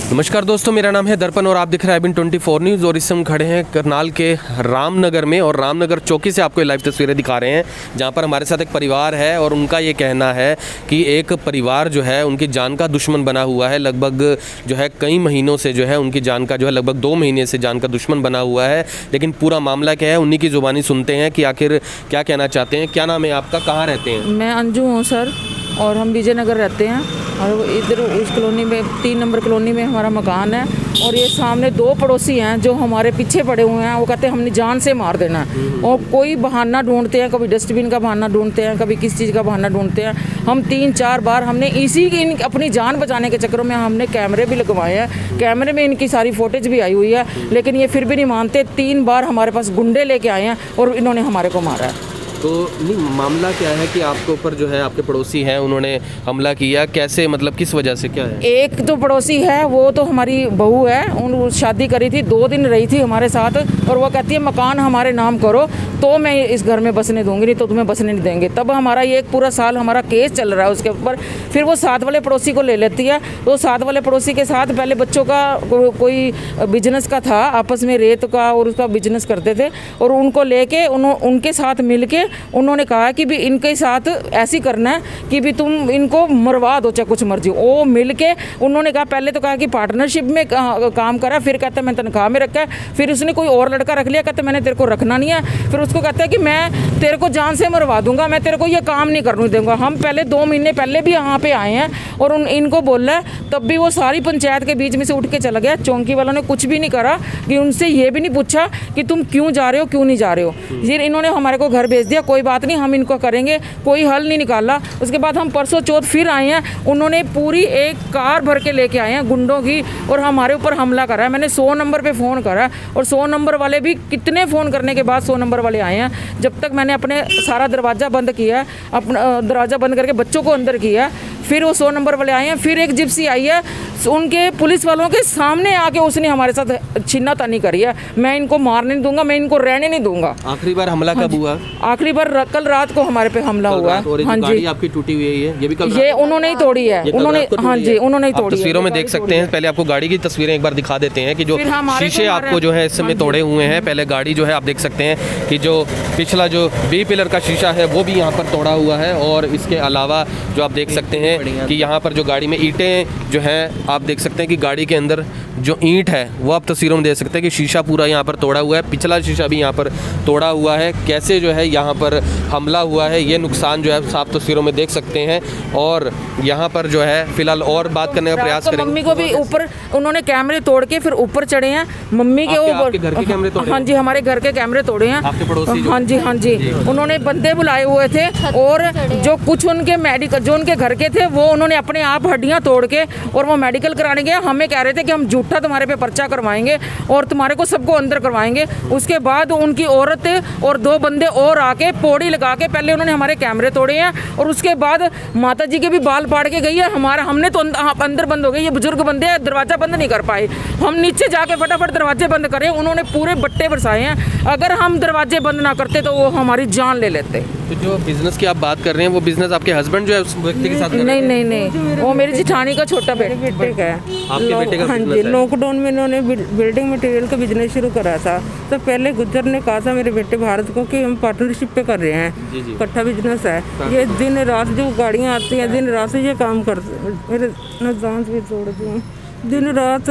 नमस्कार दोस्तों, मेरा नाम है दर्पण और आप दिख रहे हैं IBN 24 न्यूज़। और इस समय खड़े हैं करनाल के रामनगर में और रामनगर चौकी से आपको लाइव तस्वीरें दिखा रहे हैं, जहां पर हमारे साथ एक परिवार है और उनका ये कहना है कि एक परिवार जो है उनकी जान का दुश्मन बना हुआ है। लगभग जो है कई महीनों से जो है उनकी जान का जो है लगभग 2 महीने से जान का दुश्मन बना हुआ है। लेकिन पूरा मामला क्या है, उन्हीं की ज़ुबानी सुनते हैं कि आखिर क्या कहना चाहते हैं। क्या नाम है आपका, कहाँ रहते हैं? मैं अंजू हूँ सर, और हम विजयनगर रहते हैं और इधर उस कॉलोनी में 3 नंबर कॉलोनी में हमारा मकान है। और ये सामने 2 पड़ोसी हैं जो हमारे पीछे पड़े हुए हैं। वो कहते हैं हमने जान से मार देना है और कोई बहाना ढूंढते हैं, कभी डस्टबिन का बहाना ढूंढते हैं, कभी किस चीज़ का बहाना ढूंढते हैं। हम 3-4 बार हमने इसी की अपनी जान बचाने के चक्करों में हमने कैमरे भी लगवाए हैं। कैमरे में इनकी सारी फुटेज भी आई हुई है, लेकिन ये फिर भी नहीं मानते। 3 बार हमारे पास गुंडे लेके आए हैं और इन्होंने हमारे को मारा है। तो नहीं, मामला क्या है कि आपके ऊपर जो है आपके पड़ोसी हैं, उन्होंने हमला किया कैसे, मतलब किस वजह से, क्या है? एक तो पड़ोसी है, वो तो हमारी बहू है, उन शादी करी थी, 2 दिन रही थी हमारे साथ। और वो कहती है मकान हमारे नाम करो तो मैं इस घर में बसने दूंगी, नहीं तो तुम्हें बसने नहीं देंगे। तब हमारा ये एक पूरा साल हमारा केस चल रहा है उसके ऊपर। फिर वो साथ वाले पड़ोसी को ले लेती है। तो साथ वाले पड़ोसी के साथ पहले बच्चों का कोई बिजनेस का था, आपस में रेत का और उसका बिजनेस करते थे। और उनको लेके उनके साथ मिलके उन्होंने कहा कि भी इनके साथ ऐसी करना है कि भी तुम इनको मरवा दो चाहे कुछ मर्जी। वो मिलके उन्होंने कहा, पहले तो कहा कि पार्टनरशिप में काम करा, फिर कहता है मैं तनख्वाह में रखा है। फिर उसने कोई और लड़का रख लिया, कहता मैंने तेरे को रखना नहीं है। फिर उसको कहता है कि मैं तेरे को जान से मरवा दूंगा, मैं तेरे को ये काम नहीं करने दूंगा। हम पहले 2 महीने पहले भी यहाँ पे आए हैं और इनको बोला है, तब भी वो सारी पंचायत के बीच में से उठ के चला गया। चौंकी वालों ने कुछ भी नहीं करा कि उनसे ये भी नहीं पूछा कि तुम क्यों जा रहे हो, क्यों नहीं जा रहे हो। ये इन्होंने हमारे को घर भेज दिया, कोई बात नहीं हम इनको करेंगे, कोई हल नहीं निकाला। उसके बाद हम परसों चौथ फिर आए हैं, उन्होंने पूरी एक कार भर के लेके आए हैं गुंडों की और हमारे ऊपर हमला करा है। मैंने 100 नंबर पे फ़ोन करा और 100 नंबर वाले भी कितने फ़ोन करने के बाद 100 नंबर वाले आए हैं। जब तक मैंने अपने सारा दरवाज़ा बंद किया, अपना दरवाज़ा बंद करके बच्चों को अंदर किया, फिर वो 100 नंबर वाले आए हैं। फिर एक जिप्सी आई है, उनके पुलिस वालों के सामने आके उसने हमारे साथ छीनातानी करी है। मैं इनको मारने नहीं दूंगा, मैं इनको रहने नहीं दूंगा। आखिरी बार हमला कब हुआ? आखिरी बार कल रात को हमारे पे हमला हुआ है। हाँ जी, गाड़ी आपकी टूटी हुई है, ये भी कल ये उन्होंने ही तोड़ी है। उन्होंने, हाँ जी, उन्होंने ही तोड़ी। तस्वीरों में देख सकते हैं, पहले आपको गाड़ी की तस्वीरें एक बार दिखा देते हैं कि जो शीशे आपको जो है इस समय तोड़े हुए हैं। पहले गाड़ी जो है आप देख सकते हैं कि जो पिछला जो B पिलर का शीशा है वो भी यहाँ पर तोड़ा हुआ है। और इसके अलावा जो आप देख सकते हैं कि यहाँ पर जो गाड़ी में ईंटें जो हैं, आप देख सकते हैं कि गाड़ी के अंदर जो ईंट है वो आप तस्वीरों में देख सकते हैं कि शीशा पूरा यहाँ पर तोड़ा हुआ है। पिछला शीशा भी यहाँ पर तोड़ा हुआ है। कैसे जो है यहाँ पर हमला हुआ है, ये नुकसान जो है साफ तस्वीरों में देख सकते हैं। और यहाँ पर जो है फिलहाल और बात करने का प्रयास करेंगे। मम्मी को भी ऊपर उन्होंने कैमरे तोड़ के फिर ऊपर चढ़े हैं मम्मी के ऊपर। घर के कैमरे तोड़े? हाँ जी, हमारे घर के कैमरे तोड़े हैं। आपके पड़ोसी? हाँ जी, हाँ जी, उन्होंने बंदे बुलाए हुए थे और जो कुछ उनके मेडिकल जो उनके घर के थे वो उन्होंने अपने आप हड्डियां तोड़ के और वो मेडिकल कराने गया। हमें कह रहे थे कि हम झूठा तुम्हारे पे पर्चा करवाएंगे और तुम्हारे को सबको अंदर करवाएंगे। उसके बाद उनकी औरत और 2 बंदे और आके पौड़ी लगा के पहले उन्होंने हमारे कैमरे तोड़े हैं और उसके बाद माता जी के भी बाल पाड़ के गई है। हमने तो अंदर बंद हो गए, ये बुजुर्ग बंदे हैं, दरवाज़ा बंद नहीं कर पाए। हम नीचे जाके फटाफट दरवाजे बंद करें, उन्होंने पूरे बट्टे बरसाए हैं। अगर हम दरवाजे बंद ना करते तो वो हमारी जान ले लेते। तो जो बिजनेस की आप बात कर रहे हैं, वो बिजनेस आपके हस्बैंड जो है उस व्यक्ति के साथ कर रहे हैं? नहीं, वो मेरी जेठानी का छोटा बेटे का है। आपके बेटे का? हाँ जी, लॉकडाउन में इन्होंने बिल्डिंग मटेरियल का बिजनेस शुरू करा था। तो पहले गुज्जर ने कहा था मेरे बेटे भारत को कि हम पार्टनरशिप पे कर रहे हैं, इकट्ठा बिजनेस है। ये दिन रात जो गाड़ियाँ आती हैं दिन रात ये काम करते हैं। मेरे दांत भी तोड़ दिए दिन रात,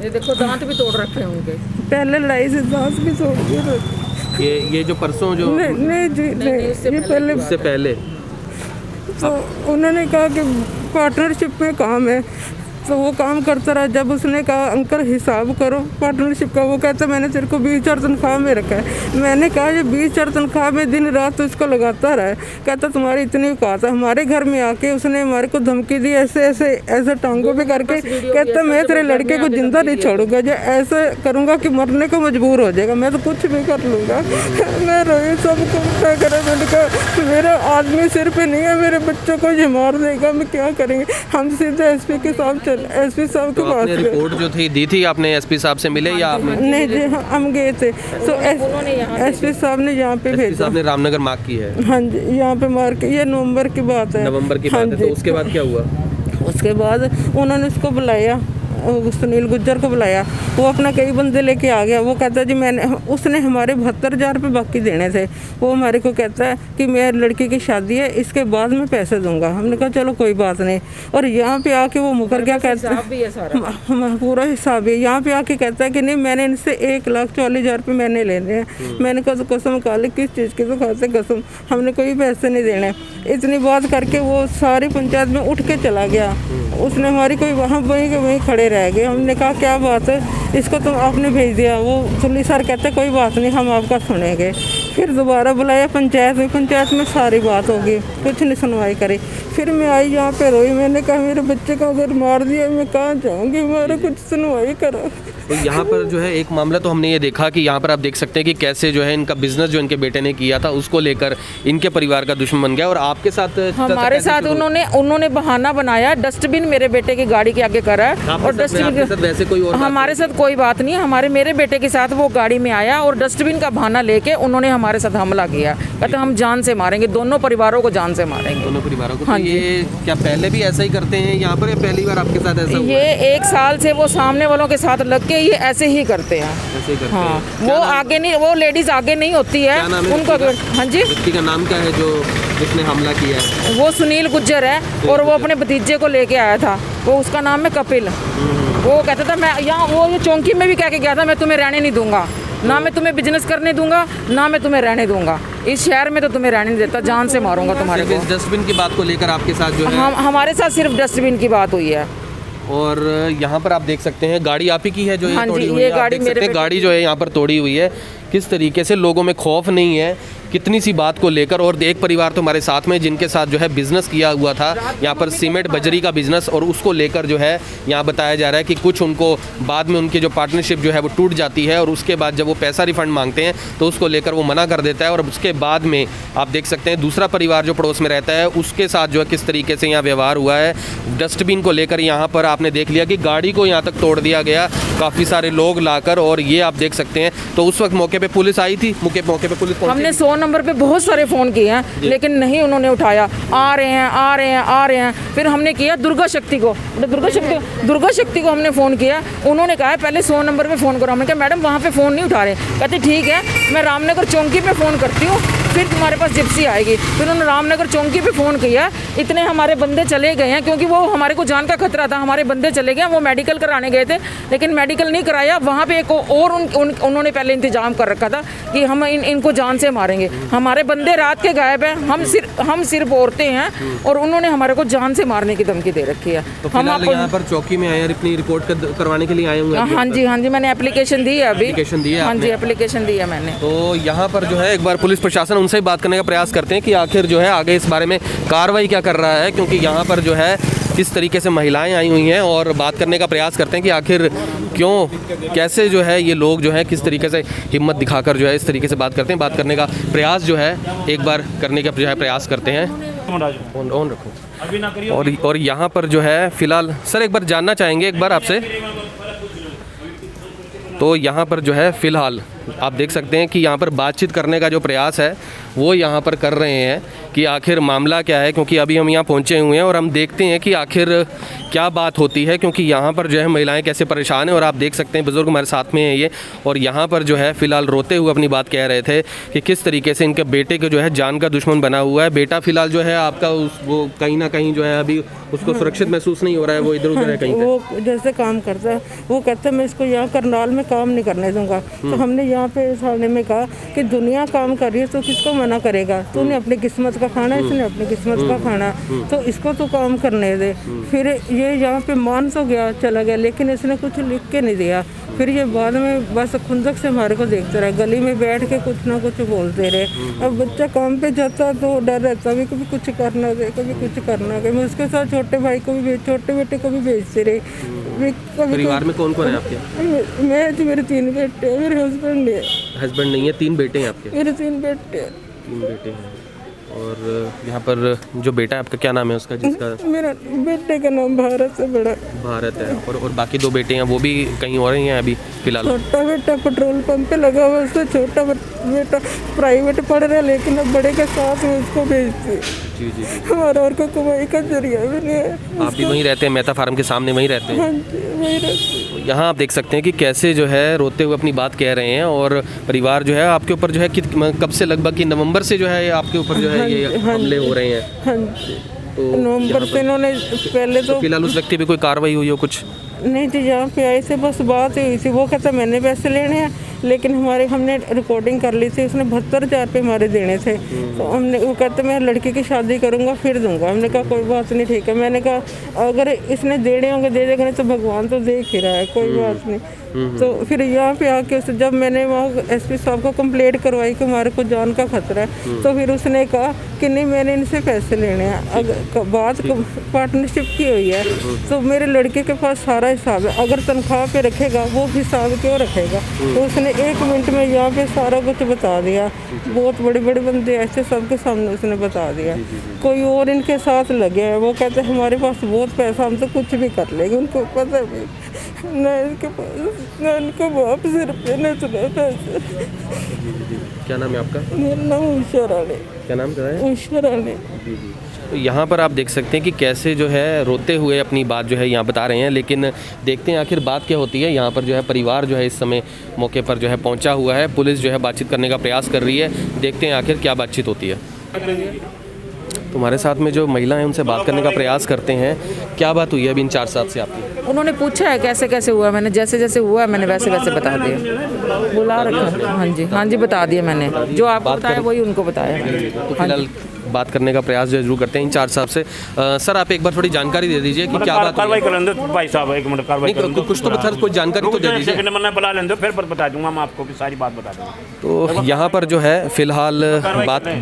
ये देखो दांत भी तोड़ रखे हैं उनके। पहले लड़ाई से दांत भी तोड़ दिए। ये जो परसों जो नहीं जी, नहीं, ये पहले उससे पहले तो उन्होंने कहा कि पार्टनरशिप में काम है, तो वो काम करता रहा। जब उसने कहा अंकल हिसाब करो पार्टनरशिप का, वो कहता मैंने तेरे को 20,000 तनख्वाह में रखा है। मैंने कहा ये 20,000 तनख्वाह में दिन रात तो इसको लगाता रहा है। कहता तुम्हारी इतनी औकात है। हमारे घर में आके उसने हमारे को धमकी दी, ऐसे टांगों पे करके। कहता मैं तेरे लड़के को जिंदा नहीं छोड़ूंगा, जो ऐसे करूँगा कि मरने को मजबूर हो जाएगा, मैं तो कुछ भी कर लूँगा। मैं रोई, सबको क्या करे। मैंने कहा मेरा आदमी सिर पे नहीं है, मेरे बच्चों को ये मार देगा, मैं क्या करेंगे। हम सीधे SP के साथ SP साहब के पास रिपोर्ट जो थी दी थी आपने, SP साहब से मिले या आपने? नहीं जी, हम गए थे तो SP साहब ने यहाँ पे भेजा। साहब ने रामनगर मार्क की है? हाँ जी, यहाँ पे मार के। ये नवंबर की बात है। नवंबर की बात है। तो उसके बाद क्या हुआ? उसके बाद उन्होंने उसको बुलाया सुनील गुज्जर को बुलाया, वो अपना कई बंदे लेके आ गया। वो कहता जी मैंने, उसने हमारे 72,000 रुपये बाकी देने थे। वो हमारे को कहता है कि मेरी लड़की की शादी है, इसके बाद में पैसे दूंगा। हमने कहा चलो कोई बात नहीं। और यहाँ पे आके वो मुकर गया, कहता है पूरा हिसाब है। यहाँ पे आके कहता है कि नहीं मैंने इनसे 1,40,000 रुपये मैंने लेने हैं। मैंने कहा तो कसम खा ली, किस चीज़ की? तो खाते कसम, हमने कोई पैसे नहीं देने। इतनी बात करके वो सारी पंचायत में उठ के चला गया। उसने हमारी कोई वहाँ वहीं के वहीं खड़े रह गए। हमने कहा क्या बात है, इसको तो आपने भेज दिया। वो पुलिस सर कहते कोई बात नहीं, हम आपका सुनेंगे। फिर दोबारा बुलाया पंचायत में, पंचायत में सारी बात होगी, कुछ नहीं सुनवाई करी। फिर मैं आई यहाँ पे रोई, मैंने कहा मेरे बच्चे को अगर मार दिया मैं कहाँ जाऊँगी, हमारा कुछ सुनवाई करो। तो यहाँ पर जो है एक मामला तो हमने ये देखा कि यहाँ पर आप देख सकते हैं कि कैसे जो है इनका बिजनेस जो इनके बेटे ने किया था उसको लेकर इनके परिवार का दुश्मन बन गया। और आपके साथ हमारे साथ उन्होंने बहाना बनाया, डस्टबिन मेरे बेटे की गाड़ी के आगे करा है। और डस्टबिन वैसे कोई और हमारे साथ कोई बात नहीं है। मेरे बेटे के साथ वो गाड़ी में आया और डस्टबिन का बहाना लेके उन्होंने हमारे साथ हमला किया। कहते हम जान से मारेंगे, दोनों परिवारों को जान से मारेंगे। दोनों परिवारों को। हाँ, तो ये क्या पहले भी ऐसा ही करते हैं यहाँ पर या पहली बार आपके साथ ऐसा हुआ? ये 1 साल से वो सामने वालों के साथ लग के ये ऐसे ही करते हैं। ऐसे ही करते हाँ, हैं। वो आगे नहीं, वो लेडीज आगे नहीं होती है उनको। हाँ जी, व्यक्ति का नाम क्या है जो जिसने हमला किया है? वो सुनील गुज्जर है और वो अपने भतीजे को लेके आया था। वो उसका नाम है कपिल। वो कहता था मैं यहाँ, वो ये चौंकी में भी कह के गया था मैं तुम्हें रहने नहीं दूंगा, ना मैं तुम्हें बिजनेस करने दूंगा, ना मैं तुम्हें रहने दूंगा। इस शहर में तो तुम्हें रहने नहीं देता, जान से मारूंगा तुम्हारे को। डस्टबिन की बात को लेकर आपके साथ जो है हमारे साथ सिर्फ डस्टबिन की बात हुई है। और यहाँ पर आप देख सकते हैं गाड़ी आप ही की है जो ये हाँ तोड़ी जी, हुई ये है। गाड़ी मेरे गाड़ी जो है यहाँ पर तोड़ी हुई है। किस तरीके से लोगों में खौफ नहीं है कितनी सी बात को लेकर। और एक परिवार तो हमारे साथ में जिनके साथ जो है बिजनेस किया हुआ था यहाँ पर सीमेंट बजरी का बिजनेस, और उसको लेकर जो है यहाँ बताया जा रहा है कि कुछ उनको बाद में उनकी जो पार्टनरशिप जो है वो टूट जाती है और उसके बाद जब वो पैसा रिफंड मांगते हैं तो उसको लेकर वो मना कर देता है। और उसके बाद में आप देख सकते हैं दूसरा परिवार जो पड़ोस में रहता है उसके साथ जो है किस तरीके से यहाँ व्यवहार हुआ है। डस्टबिन को लेकर यहाँ पर आपने देख लिया कि गाड़ी को यहाँ तक तोड़ दिया गया काफ़ी सारे लोग लाकर, और ये आप देख सकते हैं। तो उस वक्त मौके पे पुलिस आई थी, मौके पे पुलिस हमने 100 नंबर पे बहुत सारे फ़ोन किए हैं लेकिन नहीं उन्होंने उठाया। आ रहे हैं। फिर हमने किया दुर्गा शक्ति को हमने फ़ोन किया। उन्होंने कहा पहले 100 नंबर पे फ़ोन करो। हमने कहा मैडम वहाँ पे फ़ोन नहीं उठा रहे। कहते ठीक है मैं रामनगर चौंकी पे फ़ोन करती हूँ, फिर तुम्हारे पास जिप्सी आएगी। फिर उन्होंने रामनगर चौंकी पे फ़ोन किया। इतने हमारे बंदे चले गए हैं क्योंकि वो हमारे को जान का खतरा था। हमारे बंदे चले गए, वो मेडिकल कराने गए थे लेकिन मेडिकल नहीं कराया। वहाँ पे एक और उन्होंने पहले इंतजाम कर रखा था कि हम इनको जान से मारेंगे। हमारे बंदे रात के गायब हैं, हम सिर्फ औरतें हैं और उन्होंने हमारे को जान से मारने की धमकी दे रखी है। तो हम यहाँ पर चौकी में आए हैं, अपनी रिपोर्ट करवाने के लिए आए हुए हैं। हाँ जी, मैंने एप्लीकेशन दी है अभी। हाँ जी, एप्लीकेशन दी है मैंने। तो यहाँ पर जो है एक बार पुलिस प्रशासन उनसे बात करने का प्रयास करते हैं कि आखिर जो है आगे इस बारे में कार्रवाई क्या कर रहा है, क्योंकि यहाँ पर जो है किस तरीके से महिलाएं आई हुई हैं और बात करने का प्रयास करते हैं कि आखिर क्यों कैसे जो है ये लोग जो है किस तरीके से हिम्मत दिखाकर जो है इस तरीके से बात करते हैं। बात करने का प्रयास जो है एक बार करने का जो है प्रयास करते हैं। ऑन रखो। और यहाँ पर जो है फिलहाल सर एक बार जानना चाहेंगे एक बार आपसे, तो यहाँ पर जो है फ़िलहाल आप देख सकते हैं कि यहाँ पर बातचीत करने का जो प्रयास है वो यहाँ पर कर रहे हैं कि आखिर मामला क्या है, क्योंकि अभी हम यहाँ पहुँचे हुए हैं और हम देखते हैं कि आखिर क्या बात होती है, क्योंकि यहाँ पर जो है महिलाएं कैसे परेशान हैं। और आप देख सकते हैं बुज़ुर्ग हमारे साथ में हैं ये, और यहाँ पर जो है फ़िलहाल रोते हुए अपनी बात कह रहे थे कि किस तरीके से इनके बेटे को जो है जान का दुश्मन बना हुआ है। बेटा फ़िलहाल जो है आपका वो कहीं ना कहीं जो है अभी उसको सुरक्षित महसूस नहीं हो रहा है, वो इधर उधर है कहीं। वो जैसे काम करता है, वो कहता है मैं इसको यहाँ करनाल में काम नहीं करने दूंगा। तो हमने यहाँ पे थाने में कहा कि दुनिया काम कर रही है तो किसको मना करेगा, तूने अपनी किस्मत का खाना, इसने अपनी किस्मत का खाना, तो इसको तो काम करने दे। फिर ये यहाँ पे मान तो गया, चला गया, लेकिन इसने कुछ लिख के नहीं दिया। फिर ये बाद में बस खुंदक से हमारे को देखते रहे, गली में बैठ के कुछ ना कुछ बोलते रहे। अब बच्चा काम पे जाता तो डर रहता भी कभी कुछ करना दे, कभी कुछ करना दे। मैं उसके साथ छोटे भाई को भी छोटे बेटे को भी भेजते रहे। परिवार में कौन कौन है आपके? मैं जो मेरे 3 बेटे हैं, मेरे हस्बैंड नहीं है, 3 बेटे हैं आपके? मेरे 3 बेटे हैं। 3 बेटे हैं। और यहाँ पर जो बेटा है आपका क्या नाम है उसका, जिसका? मेरा बेटे का नाम भारत है, बड़ा भारत है। और बाकी 2 बेटे हैं वो भी कहीं और हैं अभी फिलहाल? छोटा बेटा पेट्रोल पंप पे लगा हुआ है, छोटा बेटा प्राइवेट पढ़ रहा है, लेकिन अब बड़े के साथ में उसको भेजते। जी जी जी। हमारा और कोई कमाई का जरिया भी नहीं है। आप भी वहीं रहते हैं, मेहता फार्म के सामने वहीं रहते हैं? हाँ जी, वही रहती है। यहाँ आप देख सकते हैं कि कैसे जो है रोते हुए अपनी बात कह रहे हैं, और परिवार जो है आपके ऊपर जो है कब से, लगभग कि नवंबर से जो है आपके ऊपर जो है ये हमले हो रहे हैं? हाँ जी, तो नवंबर से इन्होंने पहले तो फिलहाल उस व्यक्ति पे कोई कार्रवाई हुई हो कुछ? नहीं थी, यहाँ पे आए थे बस बात हुई थी। वो कहता मैंने पैसे लेने हैं, लेकिन हमने रिकॉर्डिंग कर ली थी, उसने 72,000 रुपये हमारे देने थे। तो हमने, वो कहते मैं लड़की की शादी करूँगा फिर दूंगा। हमने कहा कोई बात नहीं, ठीक है। मैंने कहा अगर इसने देने होंगे दे देगा, नहीं तो भगवान तो देख ही रहा है, कोई बात नहीं। तो फिर यहाँ पे आके जब मैंने वहाँ एसपी साहब को कंप्लेंट करवाई कि हमारे को जान का खतरा है, तो फिर उसने कहा कि नहीं मैंने इनसे पैसे लेने हैं। अगर बात पार्टनरशिप की हुई है तो मेरे लड़के के पास सारा हिसाब है, अगर तनख्वाह पे रखेगा वो हिसाब क्यों रखेगा? तो उसने 1 मिनट में यहाँ पे सारा कुछ बता दिया। बहुत बड़े बड़े बंदे ऐसे सबके सामने उसने बता दिया। कोई और इनके साथ लगे हैं, वो कहते हैं हमारे पास बहुत पैसा, हम तो कुछ भी कर लेंगे। उनको पता है ना इनके पास ना इनको बाप सिर पे न चले पैसे। क्या नाम है आपका? मेरा नाम उषा रानी। क्या नाम क्या है? उषा रानी। तो यहाँ पर आप देख सकते हैं कि कैसे जो है रोते हुए अपनी बात जो है यहाँ बता रहे हैं, लेकिन देखते हैं आखिर बात क्या होती है। यहाँ पर जो है परिवार जो है इस समय मौके पर जो है पहुँचा हुआ है, पुलिस जो है बातचीत करने का प्रयास कर रही है। देखते हैं आखिर क्या बातचीत होती है। तुम्हारे साथ में जो महिला हैं उनसे बात करने का प्रयास करते हैं। क्या बात हुई है अभी इन 4 साल से आपकी? उन्होंने पूछा है कैसे कैसे हुआ, मैंने जैसे जैसे हुआ मैंने वैसे वैसे बता दिया, बुला रखा। हाँ जी बता दिया मैंने, जो आपको बताया वही उनको बताया मैंने। तो फिलहाल बात करने का प्रयास जो जरूर करते हैं इन 4 साहब से। सर आप एक बार थोड़ी जानकारी दे दीजिए कि क्या बात कार्रवाई कर लेंगे भाई साहब, 1 मिनट कार्रवाई कर कुछ तो सर कोई जानकारी तो दे दीजिए। मैंने बुला लेंगे फिर बता दूंगा मैं आपको कि सारी बात बता दूंगा। तो यहाँ पर जो है फिलहाल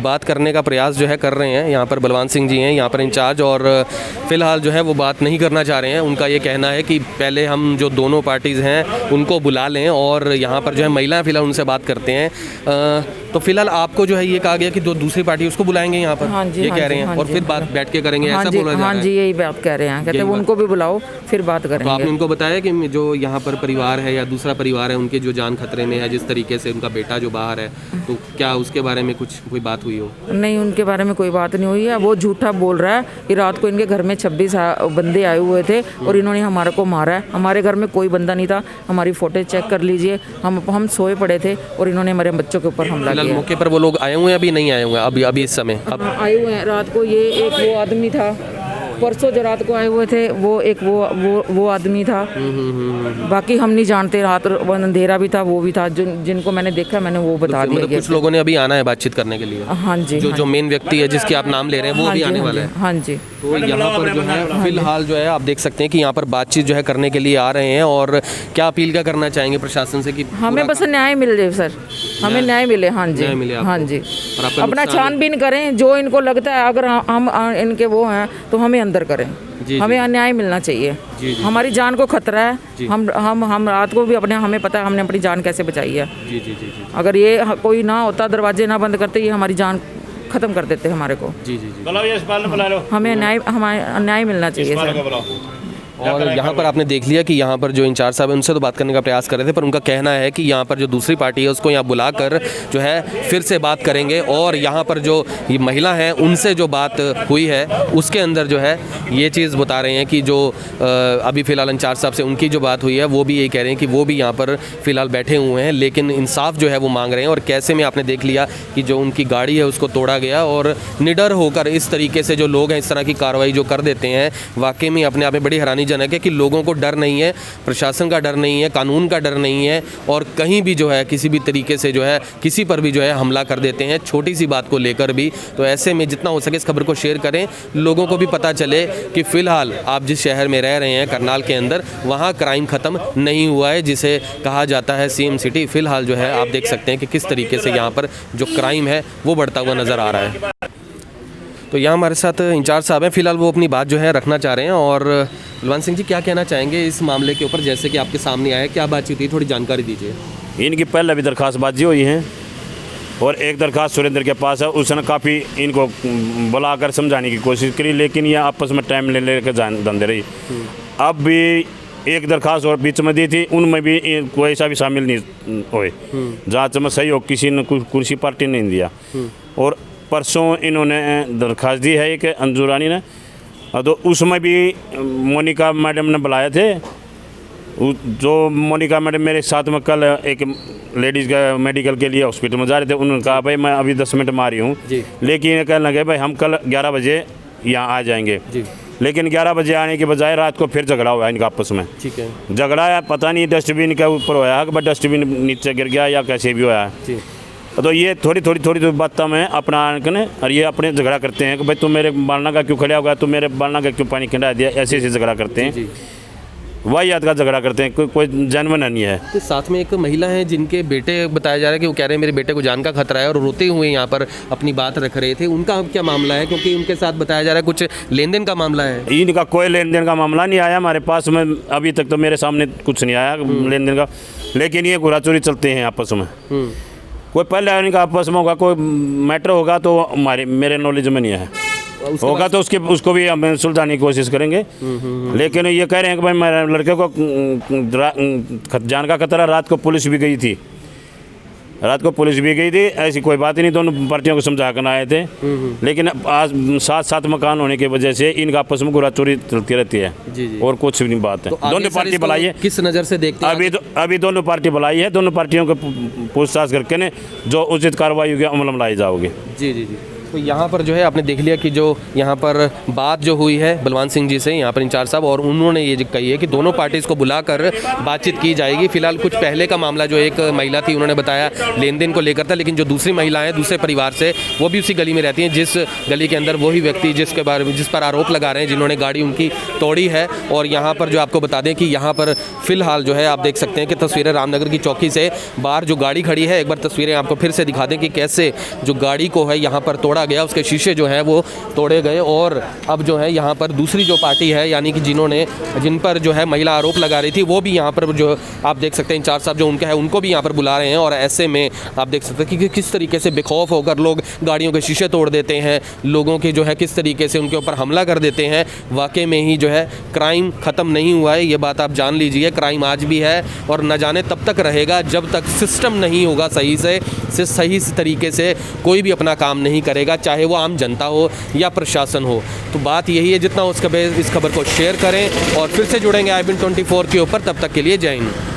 बात करने का प्रयास जो है कर रहे हैं। यहाँ पर बलवान सिंह जी हैं यहाँ पर इंचार्ज, और फिलहाल जो है वो बात नहीं करना चाह रहे हैं। उनका ये कहना है कि पहले हम जो दोनों पार्टीज़ हैं उनको बुला लें, और यहाँ पर जो है महिलाएं फिलहाल उनसे बात करते हैं। तो फिलहाल आपको जो है ये कहा गया कि जो दूसरी पार्टी उसको बुलाएंगे यहाँ पर? हाँ जी, ये कह रहे हैं, और फिर बात बैठ के करेंगे, ऐसा बोल रहे हैं? हाँ जी यही बात कह रहे हैं, कहते हैं उनको भी बुलाओ फिर बात करेंगे। तो आपने उनको बताया कि जो यहाँ पर परिवार है या दूसरा परिवार है उनके जो जान खतरे में है, जिस तरीके से उनका बेटा जो बाहर है, तो क्या उसके बारे में कोई बात हुई हो? नहीं, उनके बारे में कोई बात नहीं हुई है। वो झूठा बोल रहा है कि रात को इनके घर में 26 बंदे आए हुए थे और इन्होंने हमारे को मारा है। हमारे घर में कोई बंदा नहीं था, हमारी फोटो चेक कर लीजिए, हम सोए पड़े थे और इन्होंने हमारे बच्चों के ऊपर हमला किया। मौके पर वो लोग आए हुए हैं अभी नहीं आए हुए हैं? अभी इस समय आए हुए हैं रात को। ये एक वो आदमी था, परसों जो रात को आए हुए थे वो एक वो आदमी था। बाकी हम नहीं जानते, रात अंधेरा भी था, वो भी था। जिनको मैंने देखा मैंने वो बता दिया। कुछ लोगों ने अभी आना है बातचीत करने के लिए? हाँ जी। जो मेन व्यक्ति है जिसकी आप नाम ले रहे हैं वो भी आने वाला है? हाँ जी। तो यहाँ पर जो है फिलहाल जो है आप देख सकते हैं कि यहाँ पर बातचीत जो है करने के लिए आ रहे हैं। और क्या अपील क्या करना चाहेंगे प्रशासन से? कि हमें बस न्याय मिल जाए सर, हमें न्याय मिले। हाँ जी, हाँ जी। अपना छानबीन करें, जो इनको लगता है अगर हम इनके वो हैं तो हमें अंदर करें। हमें अन्याय मिलना चाहिए। हमारी जान को खतरा है। हम रात को भी हमें पता है हमने अपनी जान कैसे बचाई है। अगर ये कोई ना होता, दरवाजे ना बंद करते, ये हमारी जान खत्म कर देते हमारे को। हमें न्याय मिलना चाहिए सर। और यहाँ पर आपने देख लिया कि यहाँ पर जो इंचार्ज साहब है उनसे तो बात करने का प्रयास कर रहे थे, पर उनका कहना है कि यहाँ पर जो दूसरी पार्टी है उसको यहाँ बुलाकर जो है फिर से बात करेंगे। और यहाँ पर जो ये महिला हैं उनसे जो बात हुई है उसके अंदर जो है ये चीज़ बता रहे हैं कि जो अभी फ़िलहाल इंचार्ज साहब से उनकी जो बात हुई है वो भी यही कह रहे हैं कि वो भी यहाँ पर फ़िलहाल बैठे हुए हैं, लेकिन इंसाफ जो है वो मांग रहे हैं। और कैसे में आपने देख लिया कि जो उनकी गाड़ी है उसको तोड़ा गया, और निडर होकर इस तरीके से जो लोग हैं इस तरह की कार्रवाई जो कर देते हैं, वाकई में अपने आप में बड़ी हैरानी जनक है कि लोगों को डर नहीं है, प्रशासन का डर नहीं है, कानून का डर नहीं है, और कहीं भी जो है किसी भी तरीके से जो है किसी पर भी जो है हमला कर देते हैं, छोटी सी बात को लेकर भी। तो ऐसे में जितना हो सके इस खबर को शेयर करें, लोगों को भी पता चले कि फ़िलहाल आप जिस शहर में रह रहे हैं करनाल के अंदर, वहाँ क्राइम ख़त्म नहीं हुआ है, जिसे कहा जाता है सेम सिटी। फ़िलहाल जो है आप देख सकते हैं कि किस तरीके से यहाँ पर जो क्राइम है वो बढ़ता हुआ नज़र आ रहा है। तो यहाँ हमारे साथ इंचार्ज साहब हैं, फ़िलहाल वो अपनी बात जो है रखना चाह रहे हैं। और बलवान सिंह जी क्या कहना चाहेंगे इस मामले के ऊपर, जैसे कि आपके सामने आया, क्या बातचीत हुई, थोड़ी जानकारी दीजिए। इनकी पहले भी दरख्वास्तबाजी हुई है और एक दरख्वास्त सुरेंद्र के पास है, उसने काफ़ी इनको बुलाकर समझाने की कोशिश करी, लेकिन ये आपस में टाइम ले लेकर धंधे रही। अब भी एक दरख्वास्त और बीच में दी थी, उनमें भी कोई ऐसा भी शामिल नहीं हुए। जाँच में सहयोग किसी ने कुर्सी पार्टी नहीं दिया। और परसों इन्होंने दरख्वास्त दी है एक अंजू रानी ने, तो उसमें भी मोनिका मैडम ने बुलाए थे। जो मोनिका मैडम मेरे साथ में कल एक लेडीज़ का मेडिकल के लिए हॉस्पिटल में जा रहे थे, उन्होंने कहा भाई मैं अभी 10 मिनट में आ रही हूँ, लेकिन ये कहने लगे भाई हम कल 11 बजे यहाँ आ जाएंगे। लेकिन 11 बजे आने के बजाय रात को फिर झगड़ा हुआ इनका आपस में। ठीक है, झगड़ा है पता नहीं डस्टबिन के ऊपर होया है, बट डस्टबिन नीचे गिर गया या कैसे भी होया है। तो ये थोड़ी बातों में अपना आने और ये अपने झगड़ा करते हैं कि भाई तू मेरे बालना का क्यों खड़ा होगा, तू मेरे बालना का क्यों पानी खिला दिया, ऐसे झगड़ा करते हैं, वाहियात का झगड़ा करते हैं, कोई जानवर नहीं है। तो साथ में एक महिला है जिनके बेटे बताया जा रहा है कि वो कह रहे हैं मेरे बेटे को जान का खतरा है और रोते हुए यहाँ पर अपनी बात रख रहे थे, उनका अब क्या मामला है? क्योंकि उनके साथ बताया जा रहा है कुछ लेन देन का मामला है। इनका कोई लेन देन का मामला नहीं आया हमारे पास में, अभी तक तो मेरे सामने कुछ नहीं आया लेन देन का, लेकिन ये घुरा चोरी चलते हैं आपस में। कोई पहले इनका आपस में होगा, कोई मैटर होगा तो मेरे नॉलेज में नहीं है, होगा तो उसको भी हम सुलझाने की कोशिश करेंगे। लेकिन ये कह रहे हैं कि भाई मेरे लड़के को जान का खतरा, रात को पुलिस भी गई थी, ऐसी कोई बात ही नहीं, दोनों पार्टियों को समझा कर आए थे। लेकिन आज 7 मकान होने की वजह से इनका आपस में चोरी चलती रहती है। और कुछ भी नहीं बात है। तो दोनों पार्टी बुलाई है, किस नज़र से देखते हैं? अभी दोनों पार्टी बुलाई है, दोनों पार्टियों को पूछताछ करके ने जो उचित कार्रवाई होगी अमल में लाई जाओगी। जी। तो यहाँ पर जो है आपने देख लिया कि जो यहाँ पर बात जो हुई है बलवान सिंह जी से, यहाँ पर इंचार्ज साहब, और उन्होंने ये कही है कि दोनों पार्टीज़ को बुलाकर बातचीत की जाएगी। फिलहाल कुछ पहले का मामला जो एक महिला थी उन्होंने बताया लेन देन को लेकर था, लेकिन जो दूसरी महिला है दूसरे परिवार से, वो भी उसी गली में रहती हैं, जिस गली के अंदर वही व्यक्ति जिस पर आरोप लगा रहे हैं, जिन्होंने गाड़ी उनकी तोड़ी है। और यहाँ पर जो आपको बता दें कि यहाँ पर फिलहाल जो है आप देख सकते हैं कि तस्वीरें रामनगर की चौकी से बाहर जो गाड़ी खड़ी है, एक बार तस्वीरें आपको फिर से दिखा दें कि कैसे जो गाड़ी को है यहाँ पर तोड़ा गया, उसके शीशे जो हैं वो तोड़े गए। और अब जो है यहाँ पर दूसरी जो पार्टी है, यानी कि जिन पर जो है महिला आरोप लगा रही थी, वो भी यहाँ पर जो आप देख सकते हैं इंचार्ज साहब जो उनका है उनको भी यहाँ पर बुला रहे हैं। और ऐसे में आप देख सकते हैं कि किस तरीके से बेखौफ होकर लोग गाड़ियों के शीशे तोड़ देते हैं, लोगों के जो है किस तरीके से उनके ऊपर हमला कर देते हैं। वाकई में ही जो है क्राइम ख़त्म नहीं हुआ है, ये बात आप जान लीजिए। क्राइम आज भी है और न जाने तब तक रहेगा जब तक सिस्टम नहीं होगा सही तरीके से कोई भी अपना काम नहीं करेगा, चाहे वो आम जनता हो या प्रशासन हो। तो बात यही है, जितना इस खबर को शेयर करें और फिर से जुड़ेंगे IBN 24 के ऊपर। तब तक के लिए जय हिंद।